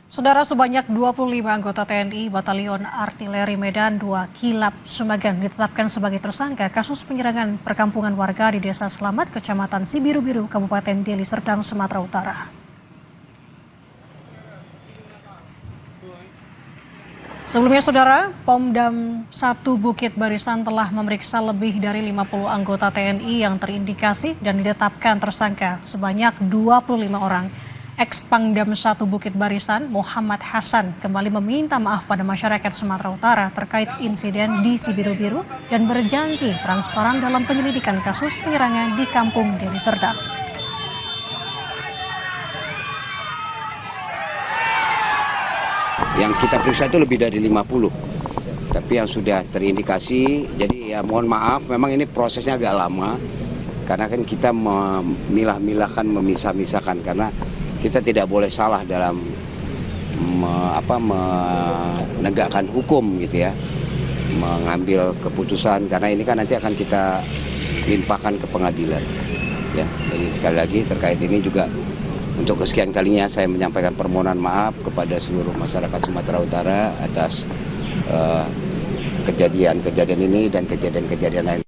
Saudara, sebanyak 25 anggota TNI Batalion Artileri Medan 2 Kilap Sumagan ditetapkan sebagai tersangka kasus penyerangan perkampungan warga di Desa Selamat, Kecamatan Sibiru-Biru, Kabupaten Deli Serdang, Sumatera Utara. Sebelumnya, Saudara, Pomdam 1 Bukit Barisan telah memeriksa lebih dari 50 anggota TNI yang terindikasi dan ditetapkan tersangka sebanyak 25 orang. Ex-Pangdam 1 Bukit Barisan, Muhammad Hasan, kembali meminta maaf pada masyarakat Sumatera Utara terkait insiden di Sibiru-Biru dan berjanji transparan dalam penyelidikan kasus penyerangan di Kampung Deli Serdang. Yang kita periksa itu lebih dari 50, tapi yang sudah terindikasi, jadi ya mohon maaf, memang ini prosesnya agak lama, karena kan kita memilah-milahkan, memisah-misahkan, karena kita tidak boleh salah dalam menegakkan hukum gitu ya, mengambil keputusan, karena ini kan nanti akan kita limpahkan ke pengadilan. Ya, jadi sekali lagi terkait ini juga untuk kesekian kalinya saya menyampaikan permohonan maaf kepada seluruh masyarakat Sumatera Utara atas kejadian-kejadian ini dan kejadian-kejadian lain.